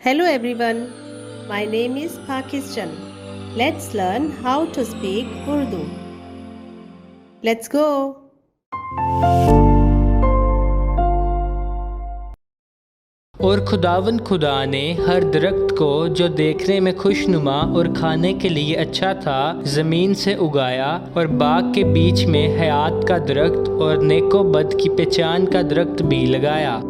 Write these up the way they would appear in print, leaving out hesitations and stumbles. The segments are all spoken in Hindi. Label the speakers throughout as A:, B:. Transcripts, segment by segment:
A: Hello everyone, my name is Pakistan. Let's learn how to speak Urdu. Let's go.
B: और खुदावन खुदा ने हर दरख्त को जो देखने में खुशनुमा और खाने के लिए अच्छा था ज़मीन से उगाया और बाग के बीच में हयात का दरख्त और नेको बद की पहचान का दरख्त भी लगाया।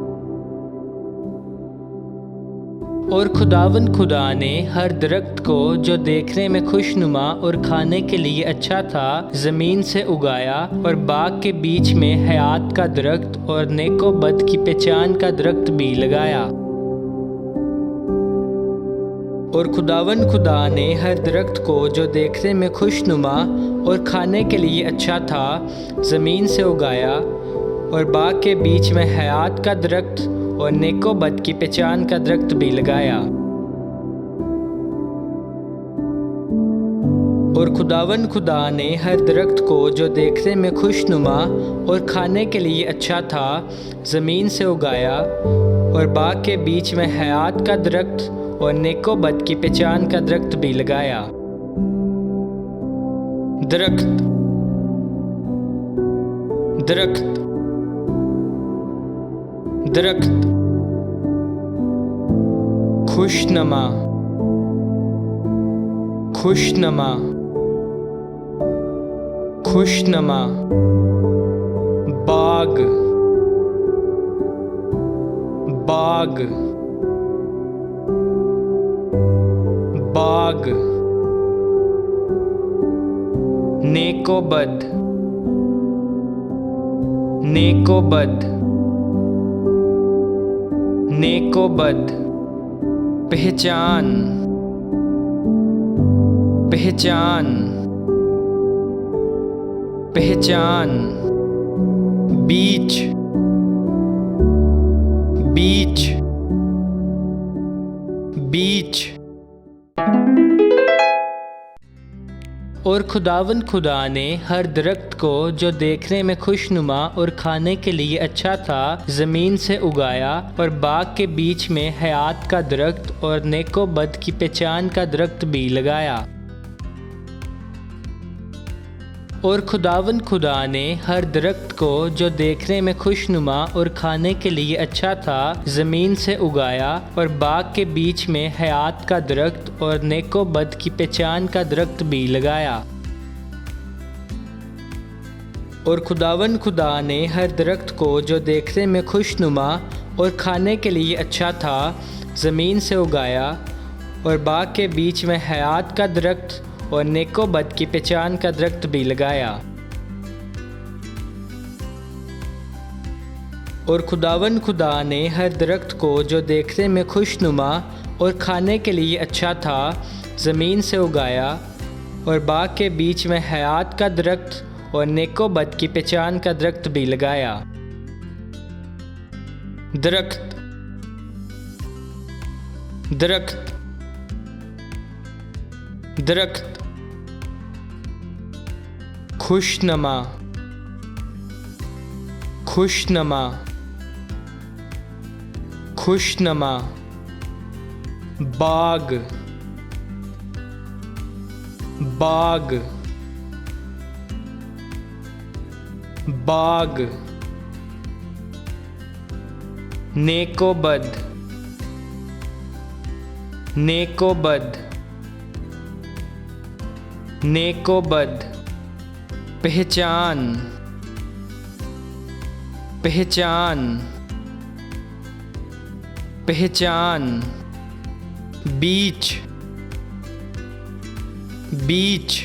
B: और खुदावन खुदा ने हर दरख्त को जो देखने में खुशनुमा और खाने के लिए अच्छा था ज़मीन से उगाया और बाग के बीच में हयात का दरख्त और नेको बद की पहचान का दरख्त भी लगाया। और खुदावन खुदा ने हर दरख्त को जो देखने में खुशनुमा और खाने के लिए अच्छा था ज़मीन से उगाया और बाग के बीच में हयात का दरख्त और नेको बद की पहचान का दरख्त भी लगाया। और खुदावन खुदा ने हर दरख्त को जो देखने में खुशनुमा और खाने के लिए अच्छा था ज़मीन से उगाया और बाग के बीच में हयात का दरख्त और नेको बद की पहचान का दरख्त भी लगाया। दरख्त दरख्त दरख्त खुशनमा खुशनमा खुशनमा बाग बाग बाग नेकोबद नेकोबद नेकोबद पहचान पहचान पहचान बीच बीच बीच। और खुदावन खुदा ने हर दरख्त को जो देखने में खुशनुमा और खाने के लिए अच्छा था ज़मीन से उगाया और बाग के बीच में हयात का दरख्त और नेको बद की पहचान का दरख्त भी लगाया। और खुदावन खुदा ने हर दरख्त को जो देखने में खुशनुमा और खाने के लिए अच्छा था ज़मीन से उगाया और बाग के बीच में हयात का दरख्त और नेको बद की पहचान का दरख्त भी लगाया। और खुदावन खुदा ने हर दरख्त को जो देखने में खुशनुमा और खाने के लिए अच्छा था ज़मीन से उगाया और बाग के बीच में हयात का दरख्त और नेको बद की पहचान का दरख्त भी लगाया। और खुदावन खुदा ने हर दरख्त को जो देखने में खुशनुमा और खाने के लिए अच्छा था ज़मीन से उगाया और बाग के बीच में हयात का दरख्त और नेको बद की पहचान का दरख्त भी लगाया। दरख्त दरख्त दरख्त खुशनमा खुशनमा खुशनमा बाग बाग बाग नेकोबद नेकोबद नेकोबद पहचान पहचान पहचान बीच बीच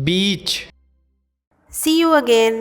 B: बीच।
A: See you again.